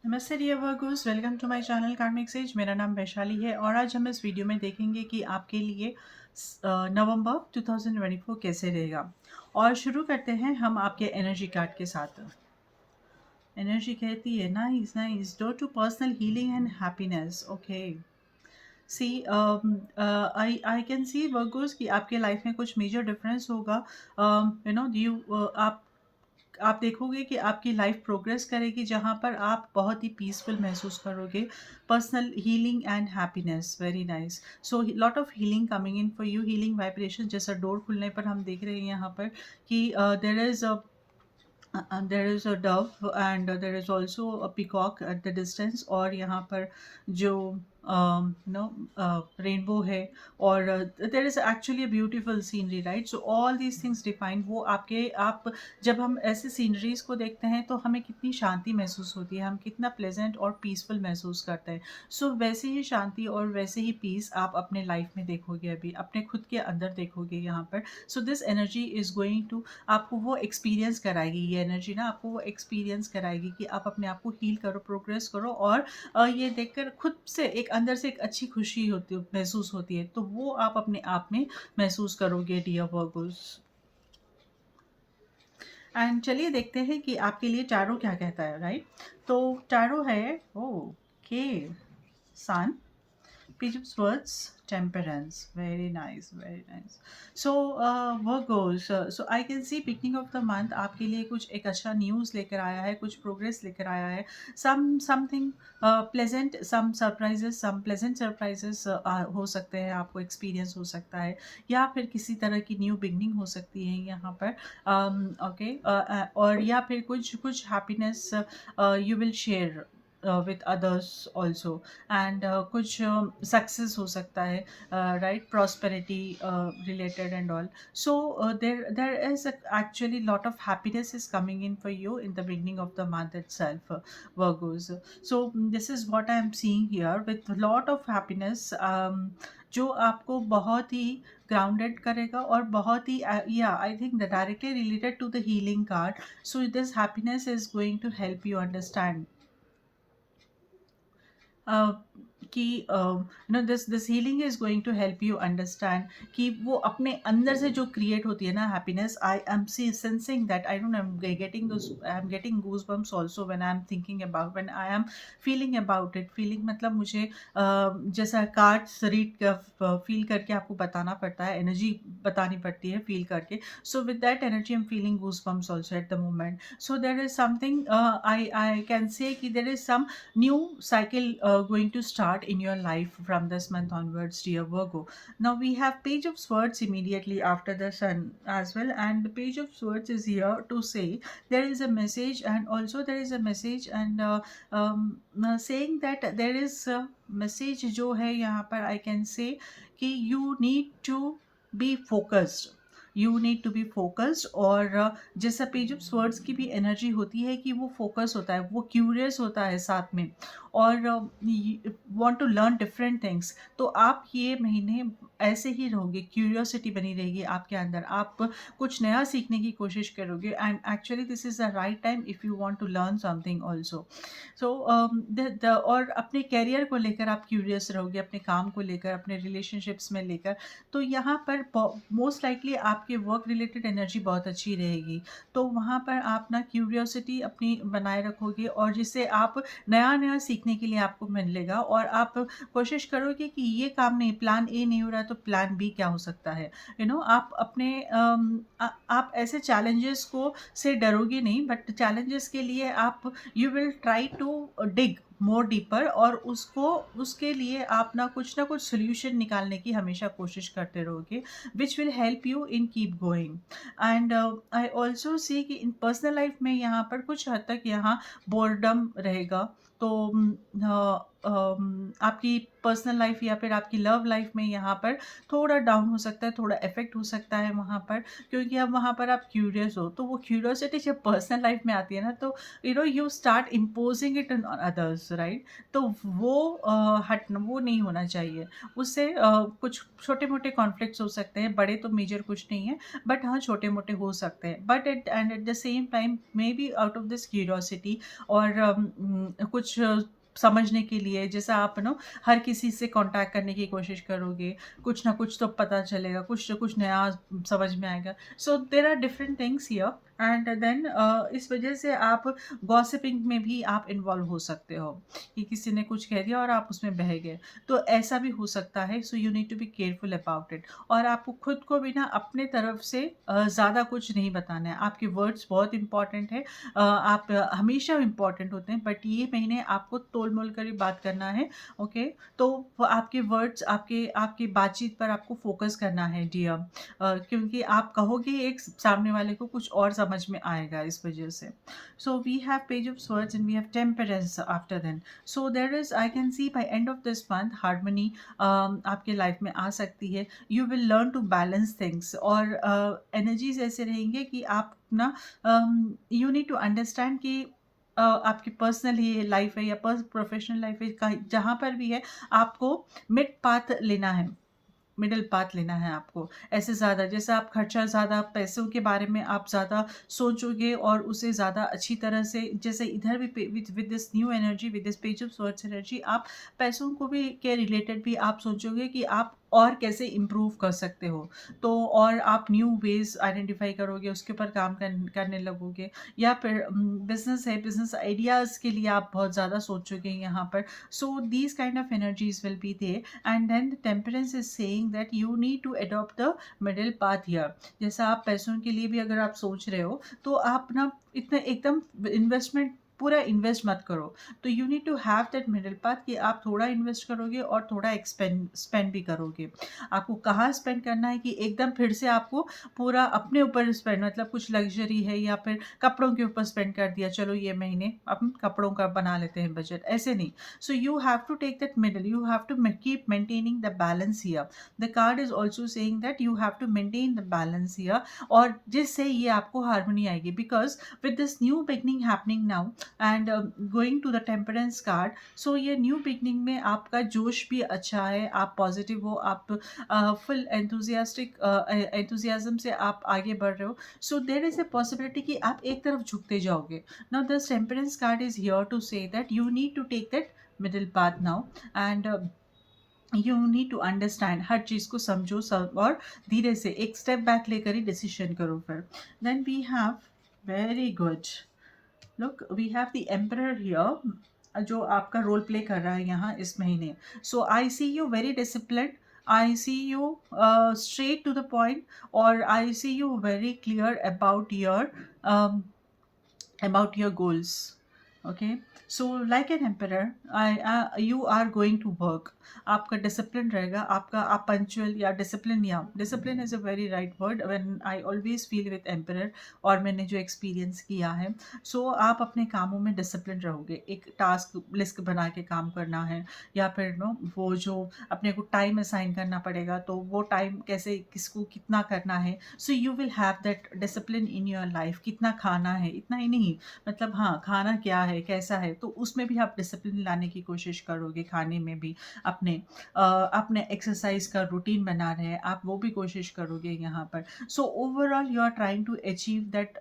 नमस्ते dear Virgos, welcome to my channel Karmic Sage. मेरा नाम वैशाली है और आज हम इस वीडियो में देखेंगे कि आपके लिए नवंबर 2024 कैसे रहेगा। और शुरू करते हैं हम आपके एनर्जी कार्ड के साथ। एनर्जी कहती है nice nice door to personal healing and happiness. Okay, see I can see Virgos कि आपके लाइफ में कुछ मेजर डिफरेंस होगा। आप देखोगे कि आपकी लाइफ प्रोग्रेस करेगी जहाँ पर आप बहुत ही पीसफुल महसूस करोगे। Personal healing and happiness, very nice. So lot of healing coming in for you, healing vibration. जैसा डोर खुलने पर हम देख रहे हैं यहाँ पर कि there is a dove and there is also a peacock at the distance, और यहाँ पर जो रेनबो है, और there is actually a beautiful scenery, right? So all these things define वो आप जब हम ऐसे सीनरीज को देखते हैं तो हमें कितनी शांति महसूस होती है, हम कितना प्लेजेंट और पीसफुल महसूस करते हैं। सो वैसे ही शांति और वैसे ही पीस आप अपने लाइफ में देखोगे, अभी अपने खुद के अंदर देखोगे यहाँ पर। So this energy is going to आपको वो एक्सपीरियंस कराएगी, ये एनर्जी ना आपको वो एक्सपीरियंस कराएगी कि आप अपने आप को हील करो, प्रोग्रेस करो, और ये देखकर खुद से एक अंदर से एक अच्छी खुशी होती महसूस होती है, तो वो आप अपने आप में महसूस करोगे डियर वर्गोस। एंड चलिए देखते हैं कि आपके लिए टैरो क्या कहता है, राइट? तो टैरो है okay, sun, Page of Swords, Temperance. Very nice, very nice. So, Virgos. So I can see beginning of the month आपके लिए कुछ एक अच्छा न्यूज़ लेकर आया है, कुछ प्रोग्रेस लेकर आया है। Something pleasant, some surprises, some pleasant surprises हो सकते हैं, आपको एक्सपीरियंस हो सकता है, या फिर किसी तरह की न्यू बिगनिंग हो सकती है यहाँ पर। ओके, और या फिर कुछ कुछ happiness you will share with others also, and कुछ सक्सेस हो सकता है, right, prosperity related and all. So there is actually lot of happiness is coming in for you in the beginning of the month itself, Virgos. So this is what I am seeing here with lot of happiness, जो आपको बहुत ही grounded करेगा और बहुत ही या I think the directly related to the healing card. So this happiness is going to help you understand uh, कि this healing is going to help you understand कि वो अपने अंदर से जो क्रिएट होती है ना happiness, I am see sensing that, I don't, I am getting goose bumps also when I am thinking about, when I am feeling about it. Feeling मतलब मुझे जैसा कार्ड्स रीड फील करके आपको बताना पड़ता है, एनर्जी बतानी पड़ती है फील करके। So with that energy I am feeling goose bumps also at the moment. So there is something, I can say कि there is some new cycle going to start in your life from this month onwards, dear Virgo. Now we have Page of Swords immediately after the Sun as well, and the Page of Swords is here to say there is a message, and also there is a message, and saying that there is a message जो है यहाँ पर, I can say कि you need to be focused, you need to be focused. और जैसा page of swords की भी energy होती है कि वो फोकस होता है, वो क्यूरियस होता है साथ में, और want to learn different things. तो आप ये महीने ऐसे ही रहोगे, क्यूरियोसिटी बनी रहेगी आपके अंदर, आप कुछ नया सीखने की कोशिश करोगे, and actually this is the right time if you want to learn something also. So और अपने कैरियर को लेकर आप क्यूरियस रहोगे, अपने काम को लेकर, अपने रिलेशनशिप्स में लेकर। तो यहाँ पर मोस्ट लाइकली आपके वर्क रिलेटेड एनर्जी बहुत अच्छी रहेगी, तो वहाँ पर आप ना क्यूरियोसिटी अपनी बनाए रखोगे, और जिससे आप नया नया सीखने के लिए आपको मिलेगा, और आप कोशिश करोगे कि ये काम नहीं, प्लान ए नहीं हो रहा है तो प्लान बी क्या हो सकता है। आप अपने आप ऐसे चैलेंजेस को से डरोगे नहीं, बट चैलेंजेस के लिए आप you will try to dig more deeper, और उसके लिए आप ना कुछ सोल्यूशन निकालने की हमेशा कोशिश करते रहोगे, which will help you in keep going. And I also see कि इन पर्सनल लाइफ में यहाँ पर कुछ हद तक यहाँ बोर्डम रहेगा, तो आपकी पर्सनल लाइफ या फिर आपकी लव लाइफ में यहाँ पर थोड़ा डाउन हो सकता है, थोड़ा इफेक्ट हो सकता है वहाँ पर, क्योंकि अब वहाँ पर आप क्यूरियस हो, तो वो क्यूरियोसिटी जब पर्सनल लाइफ में आती है ना, तो you start imposing it on others, right? तो वो वो नहीं होना चाहिए। उससे कुछ छोटे मोटे कॉन्फ्लिक्ट्स हो सकते हैं, बड़े तो मेजर कुछ नहीं है, बट हाँ छोटे मोटे हो सकते हैं, but at the same time may be out of this curiosity, और कुछ कुछ समझने के लिए, जैसा आप हर किसी से कांटेक्ट करने की कोशिश करोगे, कुछ ना कुछ तो पता चलेगा, कुछ ना कुछ नया समझ में आएगा। So there are different things here and then इस वजह से आप गॉसिपिंग में भी आप इन्वॉल्व हो सकते हो कि किसी ने कुछ कह दिया और आप उसमें बह गए, तो ऐसा भी हो सकता है। So you need to be careful about it. और आपको खुद को भी ना अपने तरफ से ज़्यादा कुछ नहीं बताना है। आपके वर्ड्स बहुत इंपॉर्टेंट है, आप हमेशा इम्पॉर्टेंट होते हैं, बट ये महीने आपको तोल मोल कर ही बात करना है। ओके, तो आपके वर्ड्स, आपके आपकी बातचीत पर आपको फोकस करना है डियर, क्योंकि आप कहोगे एक, सामने वाले को कुछ और समझ में आएगा इस वजह से। So we have Page of Swords and we have Temperance after then. So there is, I can see by end of this month harmony आपके लाइफ में आ सकती है। You will learn to balance things, और एनर्जीज ऐसे रहेंगे कि आप ना, यू नीड टू अंडरस्टैंड कि आपकी पर्सनल ही लाइफ है या प्रोफेशनल लाइफ है, जहाँ पर भी है, आपको मिड पाथ लेना है, मिडल पाथ लेना है आपको। ऐसे ज़्यादा, जैसे आप खर्चा ज़्यादा, पैसों के बारे में आप ज़्यादा सोचोगे और उसे ज़्यादा अच्छी तरह से, जैसे इधर भी with this new energy, with this page of swords energy, आप पैसों को भी के रिलेटेड भी आप सोचोगे कि आप और कैसे इम्प्रूव कर सकते हो। तो और आप न्यू वेज आइडेंटिफाई करोगे, उसके ऊपर काम करने लगोगे। या फिर बिजनेस है, बिजनेस आइडियाज़ के लिए आप बहुत ज़्यादा सोचोगे यहाँ पर। So these kind of energies will be there and then the Temperance is saying that you need to adopt the middle path here. जैसा आप पैसों के लिए भी अगर आप सोच रहे हो, तो आप ना इतना एकदम इन्वेस्टमेंट पूरा इन्वेस्ट मत करो। तो you need to have that middle path कि आप थोड़ा इन्वेस्ट करोगे और थोड़ा स्पेंड भी करोगे। आपको कहाँ स्पेंड करना है कि एकदम फिर से आपको पूरा अपने ऊपर स्पेंड, मतलब कुछ लग्जरी है या फिर कपड़ों के ऊपर स्पेंड कर दिया, चलो ये महीने अपन कपड़ों का बना लेते हैं बजट, ऐसे नहीं। So you have to take that middle. You have to keep maintaining the balance here. The card is also saying that you have to maintain the balance here. और जिससे ये आपको हार्मनी आएगी, because with this new beginning happening now and going to the temperance card, so ये new beginning में आपका जोश भी अच्छा है, आप पॉजिटिव हो, आप फुल एंथुजियास्टिक एंथुजियाज्म से आप आगे बढ़ रहे हो। सो देर इज ए पॉसिबिलिटी कि आप एक तरफ झुकते जाओगे। Now the temperance card is here to say that you need to take that middle path now and you need to understand, हर चीज़ को समझो सब, और धीरे से एक स्टेप बैक लेकर ही डिसीजन करो फिर। Then we have, very good, look we have the Emperor here, जो आपका रोल प्ले कर रहा है यहाँ इस महीने। So I see you very discipline, I see you straight to the point, और I see you very clear about your goals. Okay, so like an emperor, you are going to work. आपका discipline रहेगा, आपका आप punctual या discipline, या discipline is a very right word when I always feel with emperor, और मैंने जो experience किया है। सो आप अपने कामों में डिसिप्लिन रहोगे, एक टास्क लिस्ट बना के काम करना है, या फिर वो जो अपने को टाइम असाइन करना पड़ेगा, तो वो टाइम कैसे किसको कितना करना है। So you will have that discipline in your life. कितना खाना है, इतना ही नहीं, मतलब हाँ, खाना क्या है, कैसा है, तो उसमें भी आप डिसिप्लिन लाने की कोशिश करोगे। खाने में भी अपने एक्सरसाइज का रूटीन बना रहे हैं आप, वो भी कोशिश करोगे यहाँ पर। So overall you are trying to achieve that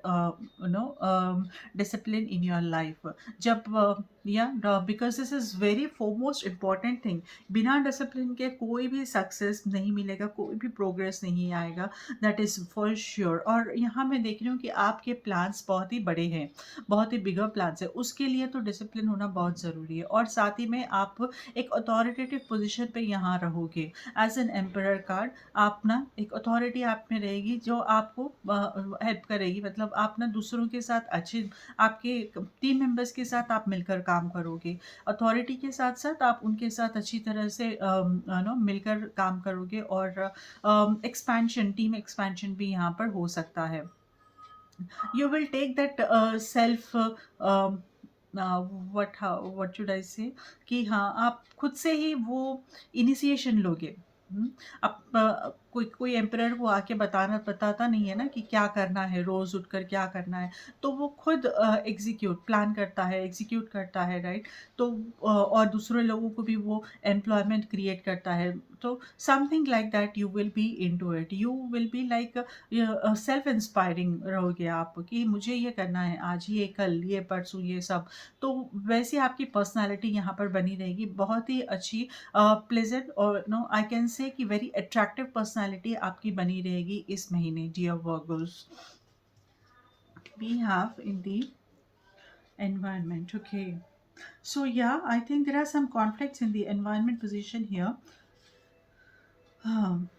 discipline in your life. जब या because this is very foremost important thing. बिना डिसिप्लिन के कोई भी सक्सेस नहीं मिलेगा, कोई भी प्रोग्रेस नहीं आएगा, दैट इज़ फॉर श्योर। और यहाँ मैं देख रही हूँ कि आपके प्लान्स बहुत ही बड़े हैं, बहुत ही बिगर प्लान्स है, उसके लिए तो डिसिप्लिन होना बहुत ज़रूरी है। और साथ ही में आप एक अथॉरिटेटिव पोजीशन पे यहाँ रहोगे एज एन एम्परर कार्ड। आप ना एक अथॉरिटी आप में रहेगी जो आपको हेल्प करेगी, मतलब आप ना दूसरों के साथ अच्छे, आपके टीम मेंबर्स के साथ आप मिलकर काम करोगे। अथॉरिटी के साथ साथ आप उनके साथ अच्छी तरह से मिलकर काम करोगे, और एक्सपेंशन, टीम एक्सपेंशन भी यहाँ पर हो सकता है। You will take that self what should I say, कि हाँ, आप खुद से ही वो इनिशिएशन लोगे। आप कोई कोई एम्परर को आके बताता नहीं है ना कि क्या करना है, रोज़ उठकर क्या करना है। तो वो खुद प्लान करता है, एग्ज़ीक्यूट करता है, राइट? तो और दूसरे लोगों को भी वो एम्प्लॉयमेंट क्रिएट करता है। तो something like that you will be into it. You will be like self inspiring रहोगे आप कि मुझे ये करना है आज, ये कल, ये परसों, ये सब। तो वैसे आपकी पर्सनैलिटी यहाँ पर बनी रहेगी, बहुत ही अच्छी प्लेजेंट और नो आई कैन से कि वेरी अट्रैक्टिव पर्सनालिटी आपकी बनी रहेगी इस महीने, dear Virgos. We have in the environment. Okay, so yeah, I think there are some conflicts in the environment position here. um,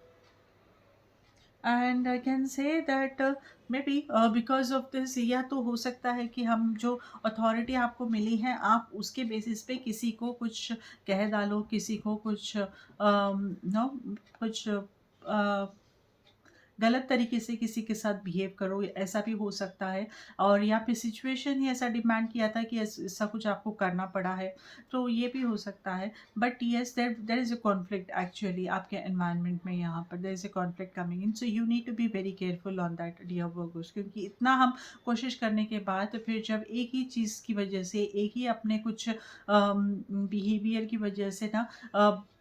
and I can say that maybe because of this, या तो हो सकता है कि हम जो authority आपको मिली है आप उसके बेसिस पे किसी को कुछ कह डालो, किसी को कुछ नो कुछ गलत तरीके से किसी के साथ बिहेव करो, ऐसा भी हो सकता है। और या फिर सिचुएशन ही ऐसा डिमांड किया था कि ऐसा कुछ आपको करना पड़ा है, तो ये भी हो सकता है। But yes, there there is a conflict actually आपके एनवायरनमेंट में, यहाँ पर there is a conflict coming in, so you need to be very careful on that, dear Virgos. क्योंकि इतना हम कोशिश करने के बाद फिर जब एक ही चीज़ की वजह से, एक ही अपने कुछ बिहेवियर की वजह से ना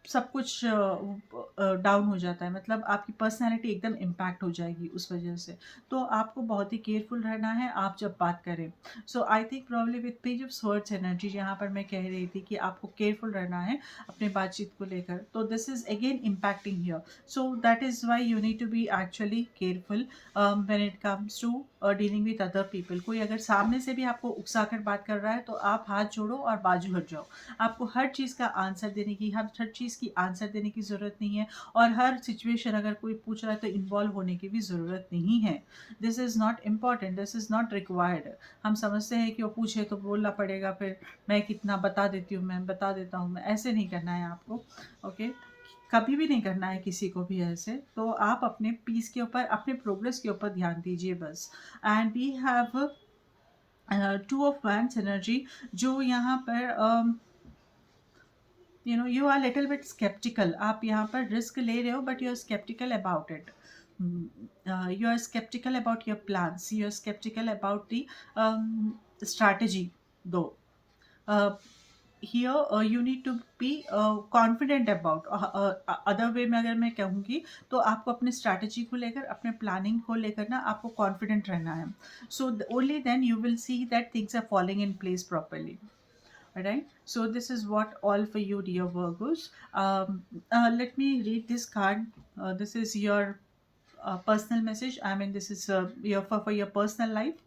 सब कुछ डाउन हो जाता है, मतलब आपकी पर्सनैलिटी एकदम इम्पैक्ट हो जाएगी उस वजह से। तो आपको बहुत ही केयरफुल रहना है आप जब बात करें। So I think probably with page of swords energy, जहाँ पर मैं कह रही थी कि आपको केयरफुल रहना है अपने बातचीत को लेकर, तो this is again impacting here. So that is why you need to be actually careful when it comes to dealing with other people. कोई अगर सामने से भी आपको उकसा कर बात कर रहा है तो आप हाथ जोड़ो और बाजू हट जाओ। आपको हर चीज़ का आंसर देने की, हर चीज़ की आंसर देने की ज़रूरत नहीं है। और हर सिचुएशन अगर कोई पूछ रहा है तो इन्वॉल्व होने की भी ज़रूरत नहीं है। This is not important, this is not required. हम समझते हैं कि वो पूछे तो बोलना पड़ेगा, फिर मैं कितना बता देती हूँ, मैं बता देता हूँ, मैं ऐसे नहीं करना है आपको। ओके, कभी भी नहीं करना है किसी को भी ऐसे। तो आप अपने पीस के ऊपर, अपने प्रोग्रेस के ऊपर ध्यान दीजिए बस। And we have Two of Wands energy, जो यहाँ पर you are little bit skeptical। आप यहाँ पर रिस्क ले रहे हो but you are skeptical about it। You are skeptical about your plans, you are skeptical about the strategy though। uh, here you need to be confident about other way में अगर मैं कहूँगी तो आपको अपने स्ट्रैटेजी को लेकर, अपने प्लानिंग को लेकर ना आपको कॉन्फिडेंट रहना है। So only then you will see that things are following in place properly. All right, so this is what all for you, dear Virgos. Let me read this card. This is your personal message. I mean, this is your for your personal life.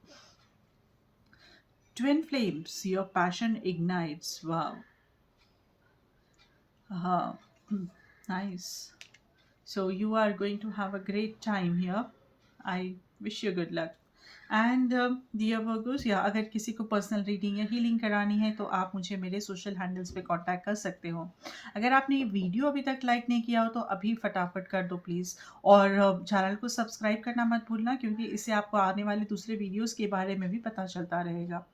Twin flames, your passion ignites. Wow. Nice. So you are going to have a great time here. I wish you good luck. And dear Virgos, या अगर किसी को personal reading या healing करानी है तो आप मुझे मेरे सोशल हैंडल्स पे कांटेक्ट कर सकते हो। अगर आपने ये वीडियो अभी तक लाइक नहीं किया हो तो अभी फटाफट कर दो प्लीज़। और चैनल को सब्सक्राइब करना मत भूलना, क्योंकि इससे आपको आने वाले दूसरे वीडियोस के बारे में भी पता चलता रहेगा।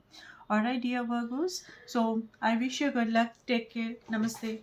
Alright dear Virgos, so I wish you good luck, take care, नमस्ते।